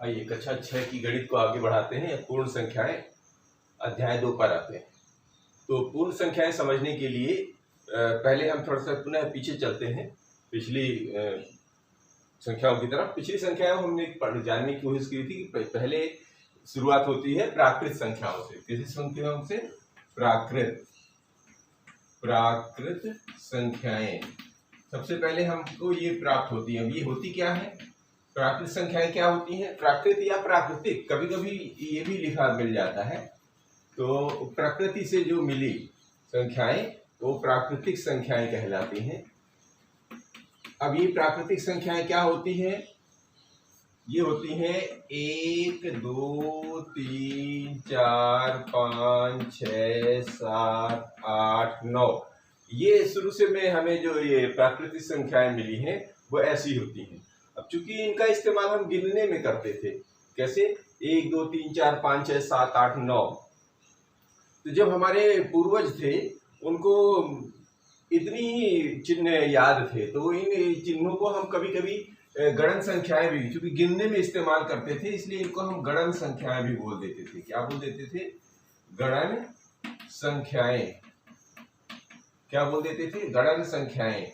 आइए कक्षा 6 की गणित को आगे बढ़ाते हैं। पूर्ण संख्याएं अध्याय 2 पर आते हैं। तो पूर्ण संख्याएं समझने के लिए पहले हम थोड़ा सा पुनः पीछे चलते हैं पिछली संख्याओं की तरफ। पिछली संख्याओं हमने जानने की कोशिश की थी कि पहले शुरुआत होती है प्राकृत संख्याओं से। किसी संख्याओं से? प्राकृत संख्याएं सबसे पहले हमको ये प्राप्त होती है। अब ये होती क्या है? प्राकृत संख्याएं क्या होती हैं? प्राकृत या प्राकृतिक, कभी कभी ये भी लिखा मिल जाता है। तो प्रकृति से जो मिली संख्याएं वो प्राकृतिक संख्याएं कहलाती हैं। अब ये प्राकृतिक संख्याएं क्या होती हैं? ये होती हैं 1 2 3 4 5 6 7 8 9। ये शुरू से में हमें जो ये प्राकृतिक संख्याएं मिली हैं वो ऐसी होती हैं। अब चूंकि इनका इस्तेमाल हम गिनने में करते थे, कैसे? 1 2 3 4 5 6 7 8 9। तो जब हमारे पूर्वज थे उनको इतनी चिन्ह याद थे, तो इन चिन्हों को हम कभी कभी गणन संख्याएं भी, क्योंकि गिनने में इस्तेमाल करते थे, इसलिए इनको हम गणन संख्याएं भी बोल देते थे। क्या बोल देते थे? गणन संख्याएं। क्या बोल देते थे? गणन संख्याएं।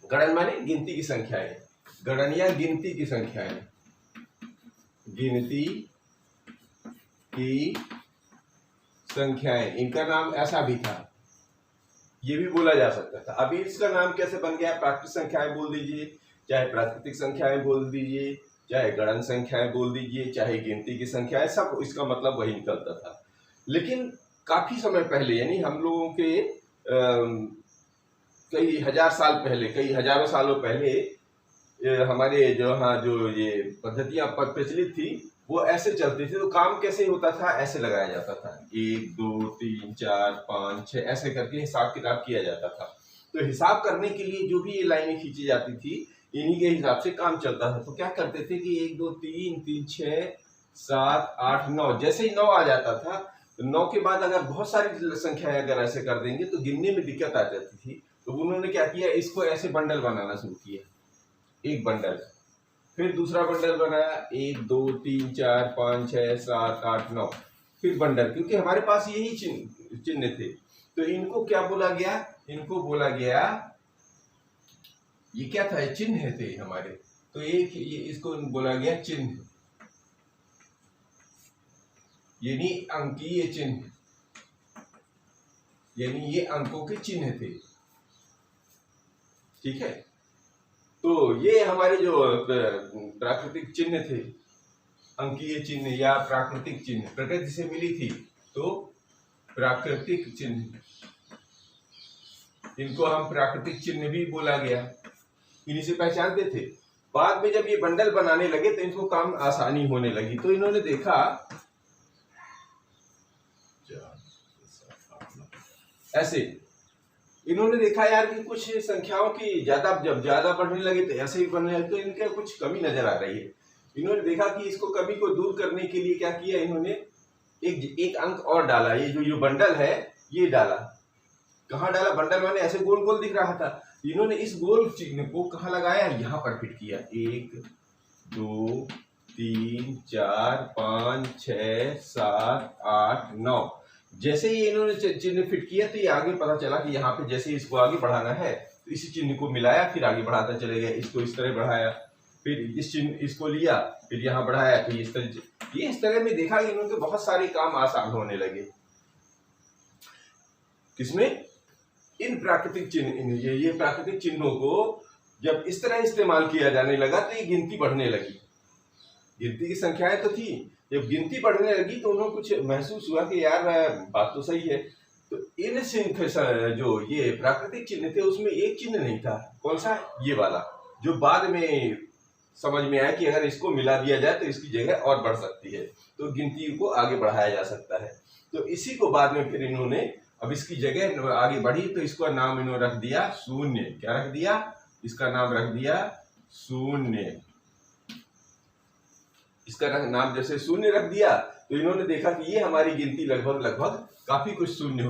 गणन माने गिनती की संख्याएं। गणन या गिनती की संख्याएं। गिनती की संख्याएं, इनका नाम ऐसा भी था, ये भी बोला जा सकता था। अभी इसका नाम कैसे बन गया? प्राकृतिक संख्याएं बोल दीजिए, चाहे प्राकृतिक संख्याएं बोल दीजिए, चाहे गणन संख्याएं बोल दीजिए, चाहे गिनती की संख्याएं, सब इसका मतलब वही निकलता था। लेकिन काफी समय पहले, यानी हम लोगों के कई हजार साल पहले, कई हजारों सालों पहले हमारे जो ये पद्धतियां प्रचलित थी वो ऐसे चलती थी। तो काम कैसे होता था? ऐसे लगाया जाता था, 1 2 3 4 5 6 ऐसे करके हिसाब किताब किया जाता था। तो हिसाब करने के लिए जो भी ये लाइनें खींची जाती थी, इन्हीं के हिसाब से काम चलता था। तो क्या करते थे कि 1 2 3 3 6 7 8 9, जैसे ही 9 आ जाता था, तो 9 के बाद अगर बहुत सारी संख्याएं अगर ऐसे कर देंगे तो गिनने में दिक्कत आ जाती थी। तो उन्होंने क्या किया, इसको ऐसे बंडल बनाना शुरू किया। एक बंडल, फिर दूसरा बंडल बनाया, 1 2 3 4 5 6 7 8 9, फिर बंडल, क्योंकि हमारे पास यही चिन्ह थे। तो इनको क्या बोला गया? इनको बोला गया, ये क्या था? चिन्ह थे हमारे। तो एक ये इसको बोला गया चिन्ह, यानी अंकीय चिन्ह, यानी ये अंकों के चिन्ह थे। ठीक है, तो ये हमारे जो प्राकृतिक चिन्ह थे, अंकीय चिन्ह या प्राकृतिक चिन्ह, प्रकृति से मिली थी, तो प्राकृतिक चिन्ह, इनको हम प्राकृतिक चिन्ह भी बोला गया, इन्हीं से पहचानते थे। बाद में जब ये बंडल बनाने लगे तो इनको काम आसानी होने लगी। तो इन्होंने देखा, ऐसे इन्होंने देखा यार कि कुछ संख्याओं की जब ज्यादा बढ़ने लगे तो ऐसे ही बढ़ने लगे, तो इनके कुछ कमी नजर आ रही है। इन्होंने देखा कि इसको कमी को दूर करने के लिए क्या किया, इन्होंने एक अंक और डाला। ये जो बंडल है ये डाला। कहाँ डाला? बंडल माने ऐसे गोल गोल दिख रहा था, इन्होंने इस गोल चिन्ह को कहाँ लगाया? यहाँ पर फिट किया। 1 2 3 4 5 6 7 8 9। जैसे ही इन्होंने चिन्ह फिट किया तो ये आगे पता चला कि यहाँ पे जैसे इसको आगे बढ़ाना है तो इसी चिन्ह को मिलाया, फिर आगे बढ़ाता चले गए। इसको इस तरह बढ़ाया, फिर इस चिन्ह इसको लिया, फिर यहाँ बढ़ाया, फिर इस तरह में देखा कि इन्होंने बहुत सारे काम आसान होने लगे। किसमें? इन प्राकृतिक चिन्ह, ये प्राकृतिक चिन्हों को जब इस तरह इस्तेमाल किया जाने लगा तो ये गिनती बढ़ने लगी। गिनती की संख्याएं तो थी, जब गिनती बढ़ने लगी तो उन्होंने कुछ महसूस हुआ कि यार बात तो सही है। तो इन जो ये प्राकृतिक चिन्ह थे उसमें एक चिन्ह नहीं था। कौन सा? ये वाला, जो बाद में समझ में आया कि अगर इसको मिला दिया जाए तो इसकी जगह और बढ़ सकती है, तो गिनती को आगे बढ़ाया जा सकता है। तो इसी को बाद में फिर इन्होंने, अब इसकी जगह आगे बढ़ी तो इसका नाम इन्होंने रख दिया शून्य। क्या रख दिया? इसका नाम रख दिया शून्य। इसका नाम जैसे शून्य रख दिया तो इन्होंने देखा कि ये हमारी गिनती लगभग काफी कुछ शून्य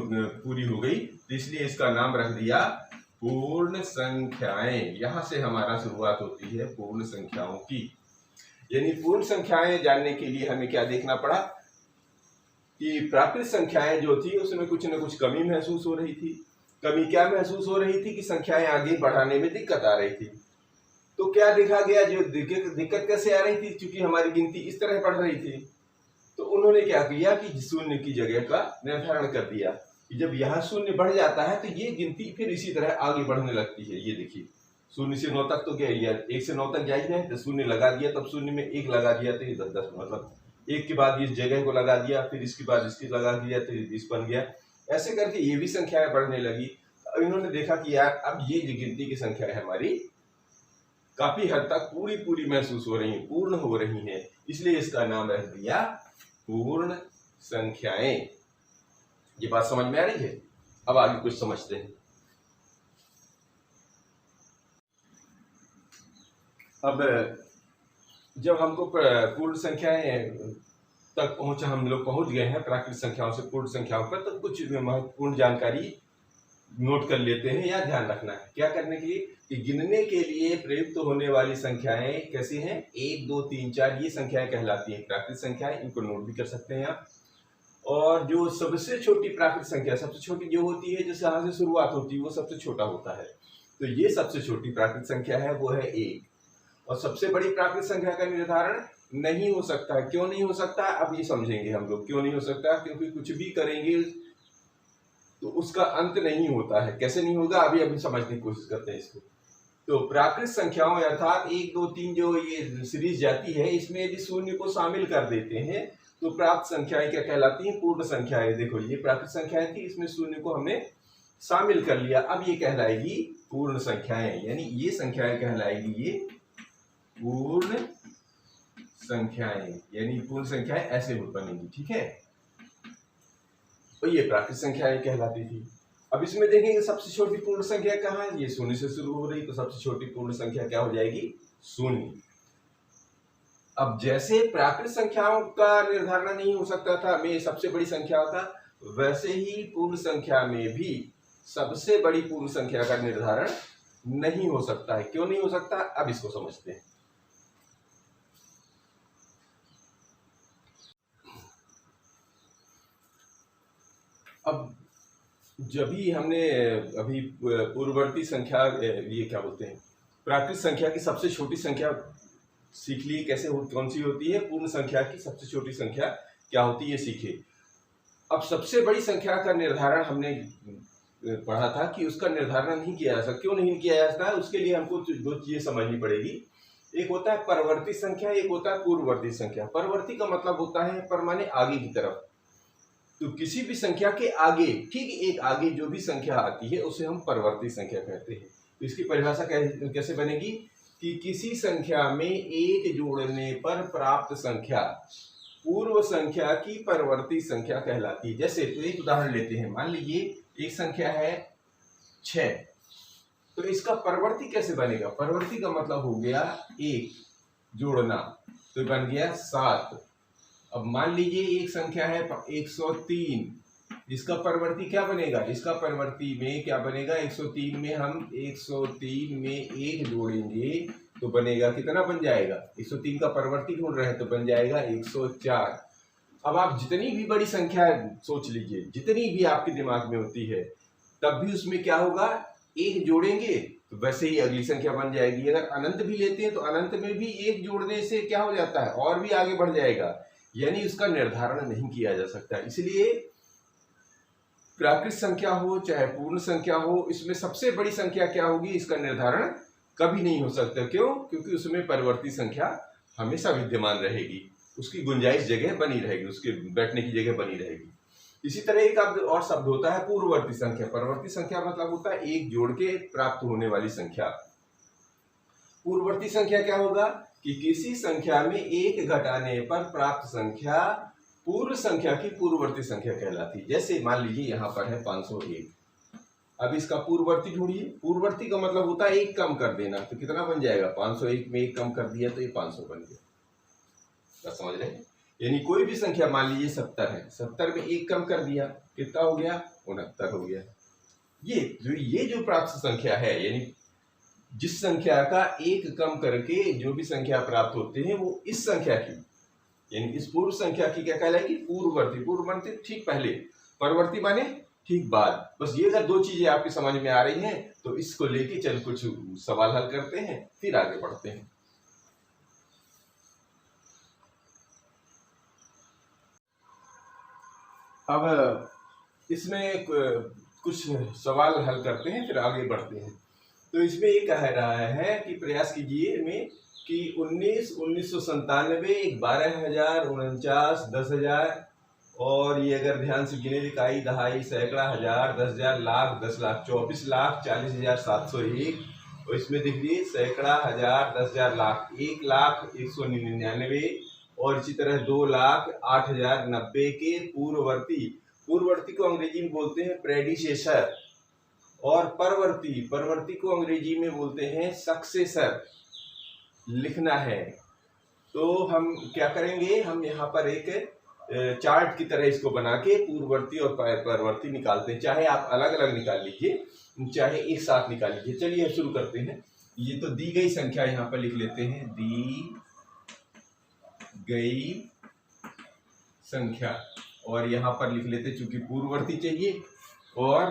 पूरी हो गई, तो इसलिए इसका नाम रख दिया पूर्ण संख्याएं। यहां से हमारा शुरुआत होती है पूर्ण संख्याओं की। यानी पूर्ण संख्याएं जानने के लिए हमें क्या देखना पड़ा कि प्राकृत संख्याएं जो थी उसमें कुछ न कुछ कमी महसूस हो रही थी। कमी क्या महसूस हो रही थी कि संख्याएं आगे बढ़ाने में दिक्कत आ रही थी। तो क्या देखा गया, जो दिक्कत कैसे आ रही थी, क्योंकि हमारी गिनती इस तरह बढ़ रही थी, तो उन्होंने क्या किया कि शून्य की जगह का निर्धारण कर दिया कि जब यहाँ शून्य बढ़ जाता है तो ये गिनती फिर इसी तरह आगे बढ़ने लगती है। ये देखिए, शून्य से 9 तक तो क्या, 1 से 9 तक जायज है, तो शून्य लगा दिया, तब शून्य में 1 लगा दिया तो ये 10 मतलब 1 के बाद इस जगह को लगा दिया, फिर इसके बाद इसकी लगा दिया तो 20 बन गया। ऐसे करके ये भी संख्याएं बढ़ने लगी। अब इन्होंने देखा कि यार अब ये जो गिनती की संख्या है हमारी काफी हद तक पूरी महसूस हो रही है, पूर्ण हो रही है, इसलिए इसका नाम रख दिया पूर्ण संख्याएं। ये बात समझ में आ रही है? अब आगे कुछ समझते हैं। अब जब हमको पूर्ण संख्याएं तक हम लोग पहुंच गए हैं प्राकृत संख्याओं से पूर्ण संख्याओं पर, तो कुछ महत्वपूर्ण जानकारी नोट कर लेते हैं या ध्यान रखना है। क्या करने के लिए कि गिनने के लिए प्रयुक्त होने वाली संख्याएं कैसी हैं, 1 2 3 4 ये संख्याएं कहलाती हैं प्राकृत संख्याएं। इनको नोट भी कर सकते हैं आप। और जो सबसे छोटी प्राकृत संख्या, सबसे छोटी जो होती है, जिससे यहाँ से शुरुआत होती है, वो सबसे छोटा होता है। तो ये सबसे छोटी प्राकृत संख्या है, वो है 1। और सबसे बड़ी प्राकृत संख्या का निर्धारण नहीं हो सकता है। क्यों नहीं हो सकता, अब ये समझेंगे हम लोग क्यों नहीं हो सकता। क्योंकि कुछ भी करेंगे तो उसका अंत नहीं होता है। कैसे नहीं होगा, अभी समझने की कोशिश करते हैं इसको। तो प्राकृत संख्याओं अर्थात 1 2 3 जो ये सीरीज जाती है, इसमें यदि शून्य को शामिल कर देते हैं तो प्राप्त संख्याएं क्या कहलाती हैं, पूर्ण संख्याएं। देखो ये प्राकृत संख्याएं थी, इसमें शून्य को हमने शामिल कर लिया, अब ये कहलाएगी पूर्ण संख्याएं। यानी ये संख्याएं कहलाएगी ये पूर्ण संख्याएं। यानी पूर्ण संख्याएं ऐसे बनेंगी, ठीक है। तो ये प्राकृत संख्याएं कहलाती थी। अब इसमें देखेंगे सबसे छोटी पूर्ण संख्या कहाँ है, ये शून्य से शुरू हो रही, तो सबसे छोटी पूर्ण संख्या क्या हो जाएगी, शून्य। अब जैसे प्राकृत संख्याओं का निर्धारण नहीं हो सकता था में सबसे बड़ी संख्या था, वैसे ही पूर्ण संख्या में भी सबसे बड़ी पूर्ण संख्या का निर्धारण नहीं हो सकता है। क्यों नहीं हो सकता, अब इसको समझते हैं। अब जब भी हमने अभी पूर्ववर्ती संख्या, ये क्या बोलते हैं, प्राकृत संख्या की सबसे छोटी संख्या सीख ली कैसे कौन सी होती है, पूर्ण संख्या की सबसे छोटी संख्या क्या होती है, ये सीखे। अब सबसे बड़ी संख्या का निर्धारण हमने पढ़ा था कि उसका निर्धारण नहीं किया जा सकता। क्यों नहीं किया जा सकता, उसके लिए हमको 2 चीजें समझनी पड़ेगी। एक होता है परवर्ती संख्या, एक होता है पूर्ववर्ती संख्या। परवर्ती का मतलब होता है पर माने आगे की तरफ। तो किसी भी संख्या के आगे, ठीक एक आगे जो भी संख्या आती है उसे हम परवर्ती संख्या कहते हैं। तो इसकी परिभाषा कैसे बनेगी कि किसी संख्या में 1 जोड़ने पर प्राप्त संख्या पूर्व संख्या की परवर्ती संख्या कहलाती है। जैसे तो एक उदाहरण लेते हैं, मान लीजिए एक संख्या है 6, तो इसका परवर्ती कैसे बनेगा, परवर्ती का मतलब हो गया 1 जोड़ना, तो बन गया 7। अब मान लीजिए एक संख्या है 103, इसका परवर्ती क्या बनेगा, इसका परवर्ती में क्या बनेगा, 103 में हम 103 में 1 जोड़ेंगे तो बनेगा कितना, बन जाएगा 103 का परवर्ती ढूंढ रहे हैं तो बन जाएगा 104। अब आप जितनी भी बड़ी संख्या सोच लीजिए, जितनी भी आपके दिमाग में होती है, तब भी उसमें क्या होगा, 1 जोड़ेंगे तो वैसे ही अगली संख्या बन जाएगी। अगर अनंत भी लेते हैं तो अनंत में भी 1 जोड़ने से क्या हो जाता है, और भी आगे बढ़ जाएगा। यानी उसका निर्धारण नहीं किया जा सकता। इसलिए प्राकृत संख्या हो चाहे पूर्ण संख्या हो, इसमें सबसे बड़ी संख्या क्या होगी, इसका निर्धारण कभी नहीं हो सकता। क्यों, क्योंकि उसमें परवर्ती संख्या हमेशा विद्यमान रहेगी, उसकी गुंजाइश जगह बनी रहेगी, उसके बैठने की जगह बनी रहेगी। इसी तरह एक और शब्द होता है पूर्ववर्ती संख्या। परवर्ती संख्या मतलब होता है 1 जोड़ के प्राप्त होने वाली संख्या। पूर्ववर्ती संख्या क्या होगा कि किसी संख्या में 1 घटाने पर प्राप्त संख्या पूर्व संख्या की पूर्ववर्ती संख्या कहलाती है। जैसे मान लीजिए यहाँ पर है 501, अब इसका पूर्ववर्ती ढूंढिए। पूर्ववर्ती का मतलब होता है 1 कम कर देना, तो कितना बन जाएगा, 501 में 1 कम कर दिया तो ये 500 बन गया। क्या समझ रहे हैं, यानी कोई भी संख्या मान लीजिए 70 है, 70 में 1 कम कर दिया, कितना हो गया, 69 हो गया। ये जो प्राप्त संख्या है, यानी जिस संख्या का एक कम करके जो भी संख्या प्राप्त होते हैं वो इस संख्या की, यानी इस पूर्व संख्या की क्या कहलाएगी, पूर्ववर्ती। पूर्ववर्ती ठीक पहले, परवर्ती माने ठीक बाद। बस ये अगर दो चीजें आपकी समझ में आ रही हैं तो इसको लेके चल कुछ सवाल हल करते हैं, फिर आगे बढ़ते हैं। अब इसमें कुछ सवाल हल करते हैं, फिर आगे बढ़ते हैं। तो इसमें ये कह रहा है कि प्रयास कीजिए में कि 1997, 12,000, 49, 10,000, और ये अगर ध्यान से गिने, इकाई, दहाई, सैकड़ा, हजार, 10,000, लाख, 10 लाख, 24 लाख 40,701, और इसमें देखिए सैकड़ा, हजार, 10,000, लाख, 1,01,199, और इसी तरह 2,08,090 के पूर्ववर्ती। पूर्ववर्ती को अंग्रेजी में बोलते हैं प्रेडिसेसर, और परवर्ती को अंग्रेजी में बोलते हैं सक्सेसर लिखना है। तो हम क्या करेंगे, हम यहाँ पर एक चार्ट की तरह इसको बना के पूर्ववर्ती और परवर्ती निकालते हैं। चाहे आप अलग अलग निकाल लीजिए, चाहे एक साथ निकाल लीजिए। चलिए शुरू करते हैं। ये तो दी गई संख्या यहाँ पर लिख लेते हैं, दी गई संख्या, और यहाँ पर लिख लेते हैं, चूंकि पूर्ववर्ती चाहिए और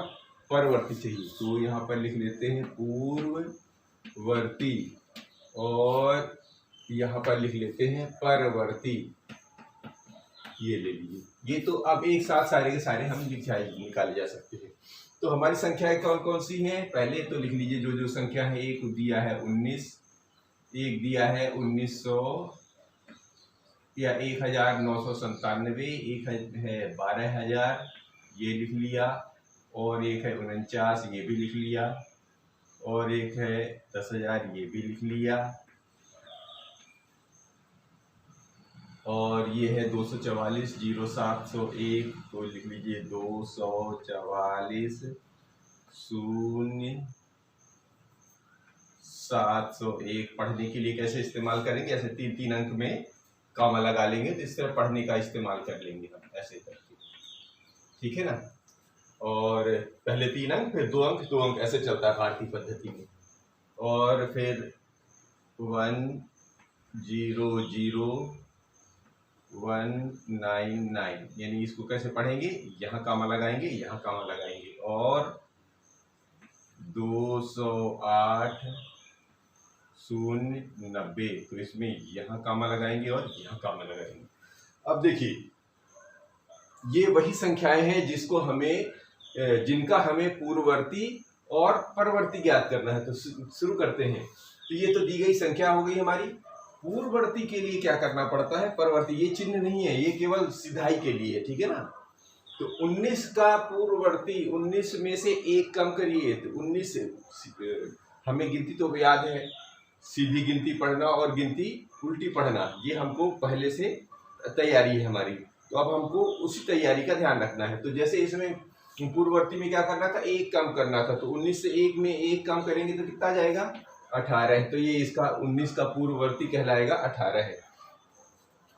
परवर्ती चाहिए, तो यहाँ पर लिख लेते हैं पूर्ववर्ती, और यहाँ पर लिख लेते हैं परवर्ती। ये ले लीजिए। ये तो अब एक साथ सारे के सारे हम निकाले जा सकते हैं। तो हमारी संख्याएं कौन कौन सी हैं, पहले तो लिख लीजिए जो जो संख्या है। एक दिया है 19, एक दिया है 1900 या 1,997, एक है 12,000, ये लिख लिया, और एक है 49, ये भी लिख लिया, और एक है 10,000, ये भी लिख लिया, और ये है 244,0701, तो लिख लीजिए 244,00701। पढ़ने के लिए कैसे इस्तेमाल करेंगे, ऐसे 3-3 अंक में कॉमा लगा लेंगे, तो इस तरह पढ़ने का इस्तेमाल कर लेंगे हम ऐसे करके, ठीक है ना। और पहले 3 अंक, फिर 2 अंक, 2 अंक, ऐसे चलता है भारतीय पद्धति में। और फिर 100,199, यानी इसको कैसे पढ़ेंगे, यहाँ कामा लगाएंगे, यहाँ कामा लगाएंगे, और 208,090, तो इसमें यहाँ कामा लगाएंगे और यहाँ कामा लगाएंगे। अब देखिए ये वही संख्याएं हैं जिनका हमें पूर्ववर्ती और परवर्ती ज्ञात करना है। तो शुरू करते हैं। तो ये तो दी गई संख्या हो गई हमारी। पूर्ववर्ती के लिए क्या करना पड़ता है, परवर्ती, ये चिन्ह नहीं है, ये केवल सिधाई के लिए, ठीक है ना। तो 19 का पूर्ववर्ती, 19 में से एक कम करिए, तो 19 हमें गिनती तो याद है, सीधी गिनती पढ़ना और गिनती उल्टी पढ़ना, ये हमको पहले से तैयारी है हमारी। तो अब हमको उसी तैयारी का ध्यान रखना है। तो जैसे इसमें पूर्ववर्ती में क्या करना था, एक कम करना था, तो 19 से 1 में एक कम करेंगे तो कितना जाएगा, 18। तो ये इसका 19 का पूर्ववर्ती कहलाएगा 18 है।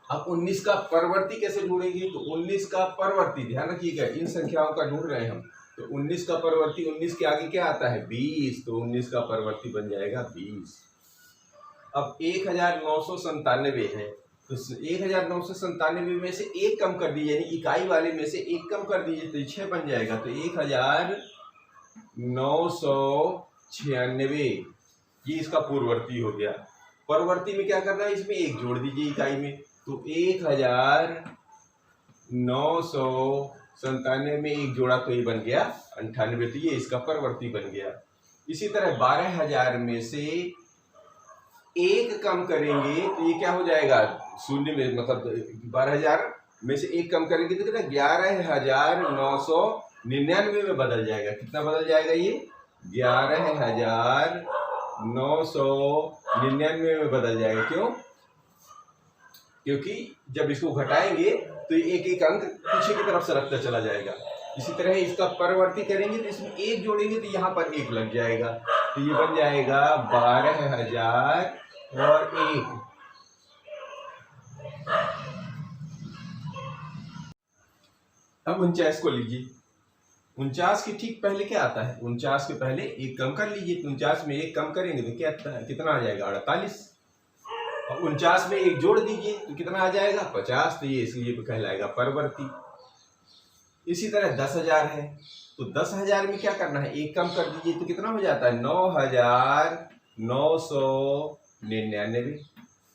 अब 19 का परवर्ती कैसे ढूंढेंगे, तो 19 का परवर्ती, ध्यान रखिएगा इन संख्याओं का ढूंढ रहे हैं हम। तो 19 का परवर्ती, 19 के आगे क्या आता है, 20, तो 19 का परवर्ती बन जाएगा 20। अब 1,997 है, तो 1,997 में से एक कम कर दीजिए, यानी इकाई वाले में से एक कम कर दीजिए, तो 6 बन जाएगा। तो 1,996, ये इसका पूर्ववर्ती हो गया। परवर्ती में क्या करना है, इसमें एक जोड़ दीजिए इकाई में, तो 1,997 में एक जोड़ा तो ये बन गया 98, तो ये इसका परवर्ती बन गया। इसी तरह 12,000 में से एक कम करेंगे तो ये क्या हो जाएगा, शून्य में, मतलब 12,000 में से एक कम करेंगे तो कितना, 11,999 में बदल जाएगा। कितना बदल जाएगा ये, 11,999 में बदल जाएगा। क्यों, क्योंकि जब इसको घटाएंगे तो ये एक एक अंक पीछे की तरफ सरकता चला जाएगा। इसी तरह इसका परवर्ती करेंगे तो इसमें एक जोड़ेंगे तो यहाँ पर एक लग जाएगा, तो ये बन जाएगा 12,001। अब 49 को लीजिए, 49 के ठीक पहले क्या आता है? 49 के पहले एक कम कर लीजिए। 49 में एक कम करेंगे तो क्या कितना आ जाएगा? 48। और 49 में एक जोड़ दीजिए तो कितना आ जाएगा? 50। तो ये इसलिए कहलाएगा परवर्ती। इसी तरह 10,000 है, तो 10,000 में क्या करना है? एक कम कर दीजिए तो कितना हो जाता है? 9,999।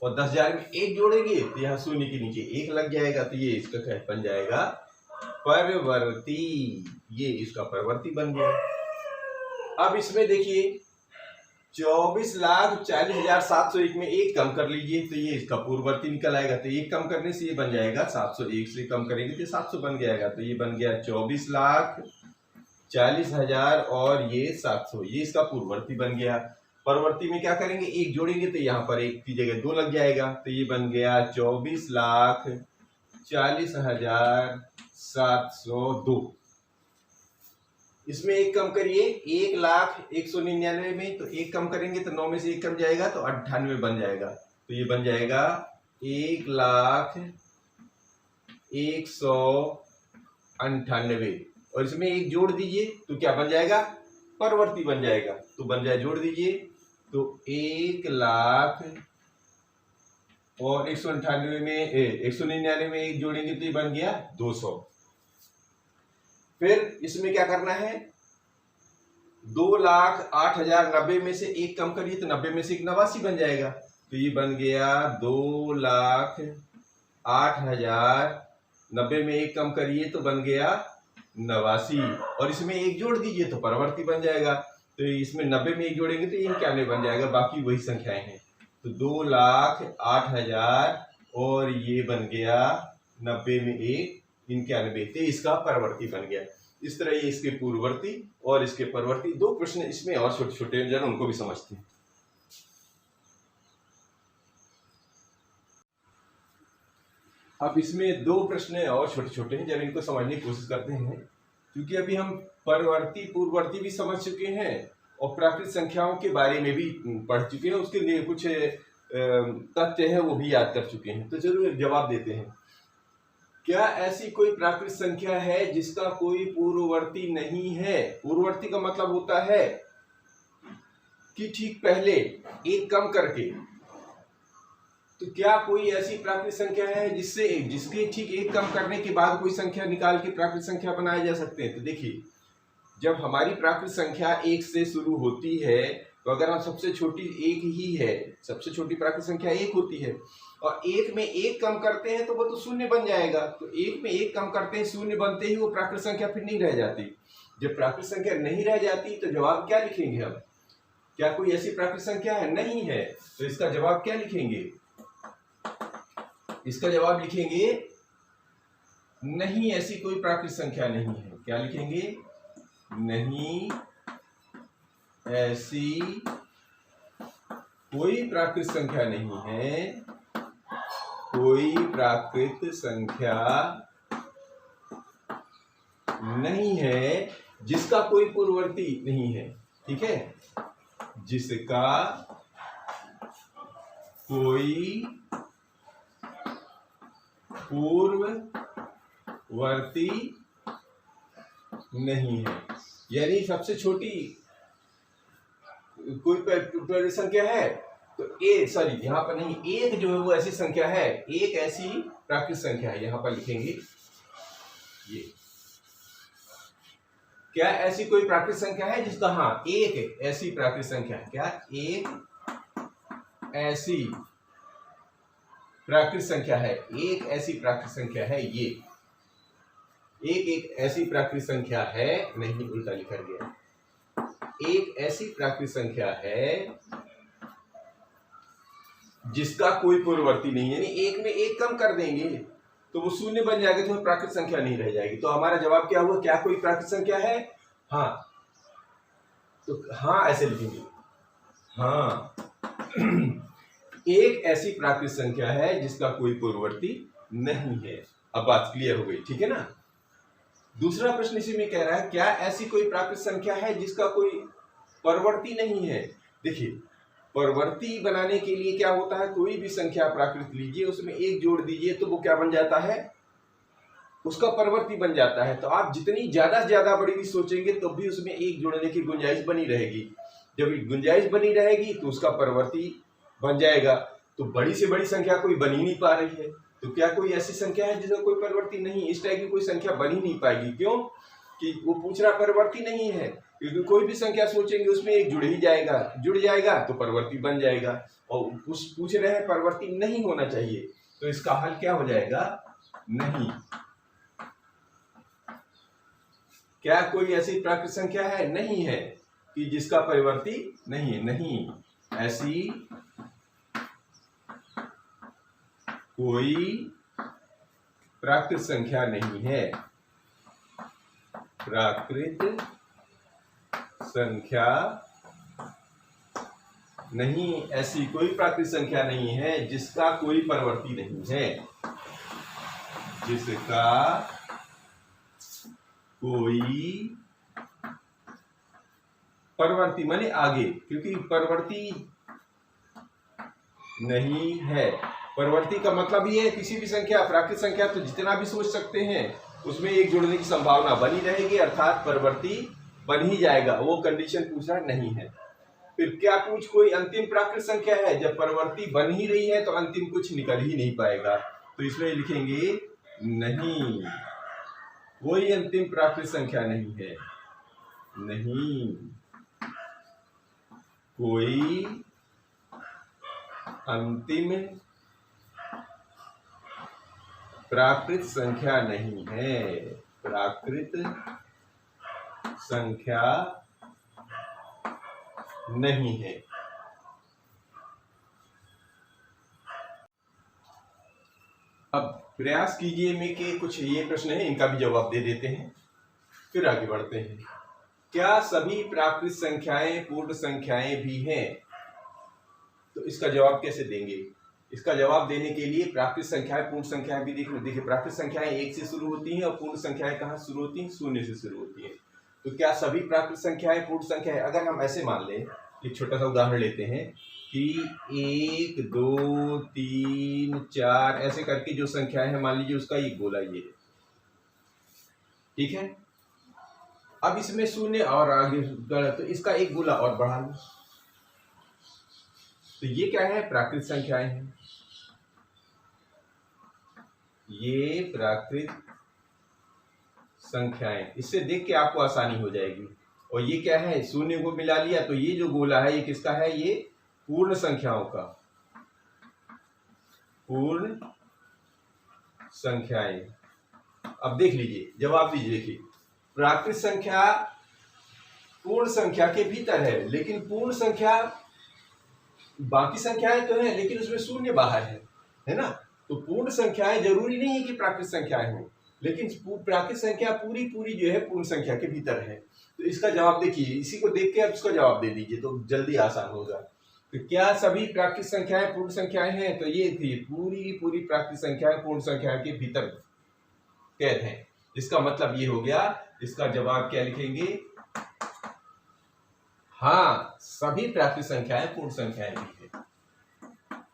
और 10,000 में एक जोड़ेंगे तो यहाँ शून्य के नीचे एक लग जाएगा, तो ये इसका क्या बन जाएगा? परवर्ती। ये इसका परवर्ती बन गया। अब इसमें देखिए 24,40,701 में एक कम कर लीजिए तो ये इसका पूर्ववर्ती निकल आएगा। तो एक कम करने से ये बन जाएगा 701 से कम करेंगे तो 700 बन जाएगा। तो ये बन गया 24,40,000 और ये 700, ये इसका पूर्ववर्ती बन गया। परवर्ती में क्या करेंगे? एक जोड़ेंगे तो यहाँ पर एक की जगह 2 लग जाएगा, तो ये बन गया 24,40,702। इसमें एक कम करिए 1,01,99 में, तो एक कम करेंगे तो 9 में से एक कम जाएगा तो 98 बन जाएगा। तो ये बन जाएगा 1,01,98। और इसमें एक जोड़ दीजिए तो क्या बन जाएगा? परवर्ती बन जाएगा। तो बन जाए, जोड़ दीजिए तो 1,00,000 और 198 में 199 में एक जोड़ेंगे तो ये बन गया 200। फिर इसमें क्या करना है? 2,08,090 में से एक कम करिए तो 90 में से एक 89 बन जाएगा। तो ये बन गया 2,08,090 में एक कम करिए तो बन गया 89। और इसमें एक जोड़ दीजिए तो परवर्ती बन जाएगा। तो इसमें 90 में एक जोड़ेंगे तो ये 91 बन जाएगा। बाकी वही संख्याएं हैं। तो 2,08,000 और ये बन गया 90 में एक 91, तो इसका परवर्ती बन गया। इस तरह ये इसके पूर्ववर्ती और इसके परवर्ती। 2 प्रश्न इसमें और छोटे छोटे हैं, जरा उनको भी समझते हैं। अब इसमें 2 प्रश्न और छोटे छोटे हैं, जरा इनको समझने की कोशिश करते हैं। क्योंकि अभी हम परवर्ती पूर्ववर्ती भी समझ चुके हैं और प्राकृत संख्याओं के बारे में भी पढ़ चुके हैं, उसके लिए कुछ तथ्य है वो भी याद कर चुके हैं। तो जरूर जवाब देते हैं। क्या ऐसी कोई प्राकृत संख्या है जिसका कोई पूर्ववर्ती नहीं है? पूर्ववर्ती का मतलब होता है कि ठीक पहले एक कम करके। तो क्या कोई ऐसी प्राकृत संख्या है जिसके ठीक एक कम करने के बाद कोई संख्या निकाल के प्राकृत संख्या बनाए जा सकते हैं? तो देखिए, जब हमारी प्राकृत संख्या 1 से शुरू होती है तो अगर हम सबसे छोटी 1 ही है, सबसे छोटी प्राकृत संख्या 1 होती है और 1 में एक कम करते हैं तो वो तो शून्य बन जाएगा। तो 1 में एक कम करते हैं, शून्य बनते ही वो प्राकृत संख्या फिर नहीं रह जाती। जब प्राकृत संख्या नहीं रह जाती तो जवाब क्या लिखेंगे हम? क्या कोई ऐसी प्राकृत संख्या है? नहीं है। तो इसका जवाब क्या लिखेंगे? इसका जवाब लिखेंगे नहीं, ऐसी कोई प्राकृत संख्या नहीं है। क्या लिखेंगे? नहीं ऐसी कोई प्राकृत संख्या नहीं है, कोई प्राकृत संख्या नहीं है जिसका कोई पूर्ववर्ती नहीं है। ठीक है, जिसका कोई पूर्ववर्ती नहीं है, यानी सबसे छोटी कोई प्राकृत संख्या है तो यहाँ पर नहीं, एक जो है वो ऐसी संख्या है, एक ऐसी प्राकृत संख्या है। यहां पर लिखेंगे ये, क्या ऐसी कोई प्राकृत संख्या है जिसका, हाँ, एक ऐसी प्राकृत संख्या है। क्या एक ऐसी प्राकृत संख्या है? एक ऐसी प्राकृत संख्या है। ये एक ऐसी प्राकृत संख्या है, नहीं उल्टा लिखा गया। एक ऐसी प्राकृत संख्या है जिसका कोई पूर्ववर्ती नहीं है, यानी एक में एक कम कर देंगे तो वो शून्य बन जाएगा, तो प्राकृत संख्या नहीं रह जाएगी। तो हमारा जवाब क्या हुआ? क्या कोई प्राकृत संख्या है? हाँ, तो हाँ ऐसे लिखेंगे, हाँ एक ऐसी प्राकृत संख्या है जिसका कोई पूर्ववर्ती नहीं है। अब बात क्लियर हो गई, ठीक है ना। दूसरा प्रश्न इसी में कह रहा है, क्या ऐसी कोई प्राकृत संख्या है जिसका कोई परवर्ती नहीं है? देखिए, परवर्ती बनाने के लिए क्या होता है, कोई भी संख्या प्राकृत लीजिए, उसमें एक जोड़ दीजिए तो वो क्या बन जाता है? उसका परवर्ती बन जाता है। तो आप जितनी ज्यादा से ज्यादा बड़ी भी सोचेंगे तो भी उसमें एक जुड़ने की गुंजाइश बनी रहेगी। जब गुंजाइश बनी रहेगी तो उसका परवर्ती बन जाएगा। तो बड़ी से बड़ी संख्या कोई बन ही नहीं पा रही है, तो क्या कोई ऐसी संख्या है जिसका कोई परवर्ती नहीं? इस टाइप की कोई संख्या बन ही नहीं पाएगी। क्यों? कि वो पूछ रहा परवर्ती नहीं है, क्योंकि कोई भी संख्या सोचेंगे उसमें एक जुड़ जाएगा तो परवर्ती बन जाएगा। और उस पूछ रहे हैं परवर्ती नहीं होना चाहिए, तो इसका हल क्या हो जाएगा? नहीं। क्या कोई ऐसी प्राकृत संख्या है? नहीं है कि जिसका परिवर्ती नहीं है। नहीं, ऐसी कोई प्राकृत संख्या नहीं है। प्राकृत संख्या नहीं, ऐसी कोई प्राकृत संख्या नहीं है जिसका कोई परवर्ती नहीं है। जिसका कोई परवर्ती माने आगे, क्योंकि परवर्ती नहीं है। परवर्ती का मतलब ये है किसी भी संख्या, प्राकृत संख्या तो जितना भी सोच सकते हैं उसमें एक जुड़ने की संभावना बनी रहेगी, अर्थात परवर्ती बन ही जाएगा। वो कंडीशन पूछना नहीं है। फिर क्या पूछ कोई अंतिम प्राकृत संख्या है? जब परवर्ती बन ही रही है तो अंतिम कुछ निकल ही नहीं पाएगा, तो इसमें लिखेंगे नहीं, कोई अंतिम प्राकृत संख्या नहीं है। नहीं, कोई अंतिम प्राकृत संख्या नहीं है। प्राकृत संख्या नहीं है। अब प्रयास कीजिए में कि कुछ ये प्रश्न है, इनका भी जवाब दे देते हैं, फिर आगे बढ़ते हैं। क्या सभी प्राकृत संख्याएं पूर्ण संख्याएं भी हैं? तो इसका जवाब कैसे देंगे? इसका जवाब देने के लिए प्राकृत संख्याएं पूर्ण संख्याएं भी देखिए, प्राकृत संख्याएं 1 से शुरू होती हैं और पूर्ण संख्याएं कहाँ शुरू होती हैं? 0 से शुरू होती हैं। तो क्या सभी प्राकृत संख्याएं पूर्ण संख्या है? अगर हम ऐसे मान लें, एक छोटा सा उदाहरण लेते हैं कि 1 2 3 4 ऐसे करके जो संख्याएं हैं, मान लीजिए उसका एक गोला ये है, ठीक है। अब इसमें 0 और आगे तो इसका एक गोला और बढ़ा लो, तो ये क्या है? प्राकृत संख्याएं हैं। ये प्राकृत संख्याएं, इससे देख के आपको आसानी हो जाएगी। और ये क्या है? 0 को मिला लिया, तो ये जो गोला है ये किसका है? ये पूर्ण संख्याओं का। पूर्ण संख्याएं। अब देख लीजिए, जवाब दीजिए। देखिए, प्राकृत संख्या पूर्ण संख्या के भीतर है, लेकिन पूर्ण संख्या बाकी संख्याएं तो है लेकिन उसमें 0 बाहर है ना। तो पूर्ण संख्याएं जरूरी नहीं है कि प्राकृत संख्याएं हो, लेकिन प्राकृत संख्या पूरी पूरी जो है पूर्ण संख्या के भीतर है। तो इसका जवाब देखिए, इसी को देख के आप इसका जवाब दे दीजिए तो जल्दी आसान होगा। तो क्या सभी प्राकृत संख्याएं पूर्ण संख्याएं हैं? तो ये थी पूरी पूरी प्राकृत संख्याएं पूर्ण संख्या के भीतर कैद हैं। इसका मतलब ये हो गया, इसका जवाब क्या लिखेंगे? हाँ, सभी प्राकृत संख्याएं पूर्ण संख्याएं भी है।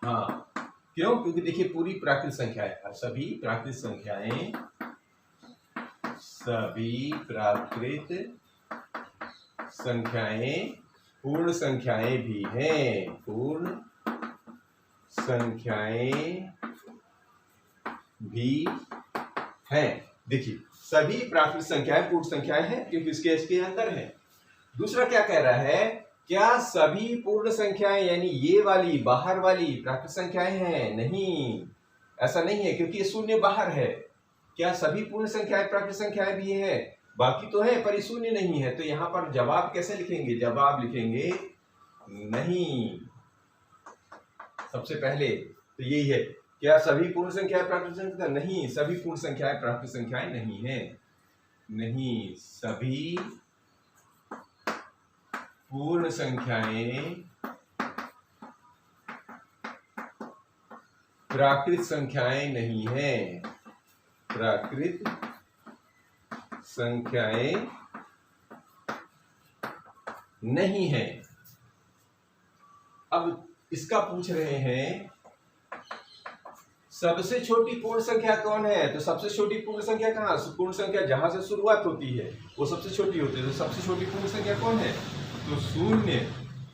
हाँ, क्यों? क्योंकि देखिए पूरी प्राकृत संख्याएं, सभी प्राकृत संख्याएं, सभी प्राकृत संख्याएं पूर्ण संख्याएं भी हैं। पूर्ण संख्याएं भी हैं। देखिए, सभी प्राकृत संख्याएं पूर्ण संख्याएं हैं क्योंकि इसके अंदर है। दूसरा क्या कह रहा है? क्या सभी पूर्ण संख्याएं यानी ये वाली बाहर वाली प्राकृत संख्याएं हैं? नहीं, ऐसा नहीं है, क्योंकि ये 0 बाहर है। क्या सभी पूर्ण संख्याएं प्राकृत संख्याएं भी है? बाकी तो है पर ये 0 नहीं है। तो यहां पर जवाब कैसे लिखेंगे? जवाब लिखेंगे नहीं। सबसे पहले तो यही है, क्या सभी पूर्ण संख्याएं प्राकृत संख्या? नहीं, सभी पूर्ण संख्याएं प्राकृत संख्याएं नहीं है। नहीं, सभी पूर्ण संख्याएं प्राकृत संख्याएं नहीं है। प्राकृत संख्याएं नहीं है। अब इसका पूछ रहे हैं सबसे छोटी पूर्ण संख्या कौन है? तो सबसे छोटी पूर्ण संख्या कहाँ? पूर्ण संख्या जहां से शुरुआत होती है वो सबसे छोटी होती है। तो सबसे छोटी पूर्ण संख्या कौन है? तो शून्य।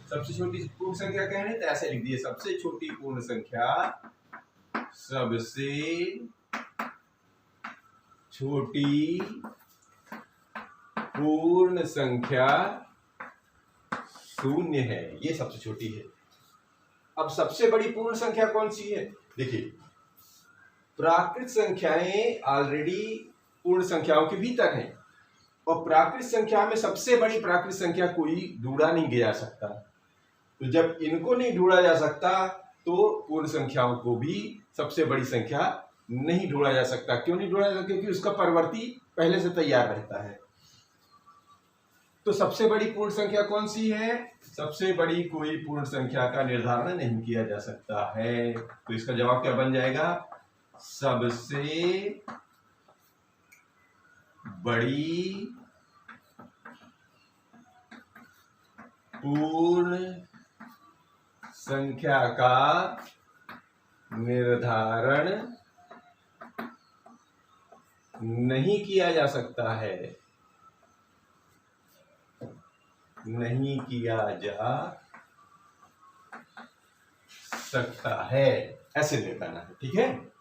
सबसे छोटी पूर्ण संख्या क्या है? तो ऐसे लिख दिए, सबसे छोटी पूर्ण संख्या, सबसे छोटी पूर्ण संख्या शून्य है, ये सबसे छोटी है। अब सबसे बड़ी पूर्ण संख्या कौन सी है? देखिए, प्राकृत संख्याएं ऑलरेडी पूर्ण संख्याओं के भीतर हैं, और प्राकृत संख्या में सबसे बड़ी प्राकृत संख्या कोई ढूंढा नहीं गया सकता। तो जब इनको नहीं ढूंढा जा सकता तो पूर्ण संख्याओं को भी सबसे बड़ी संख्या नहीं ढूंढा जा सकता। क्यों नहीं ढूंढा जा सकता? क्योंकि उसका परवर्ती पहले से तैयार रहता है। तो सबसे बड़ी पूर्ण संख्या कौन सी है? सबसे बड़ी कोई पूर्ण संख्या का निर्धारण नहीं किया जा सकता है। तो इसका जवाब क्या बन जाएगा? सबसे बड़ी पूर्ण संख्या का निर्धारण नहीं किया जा सकता है, नहीं किया जा सकता है, ऐसे ले पाना है। ठीक है।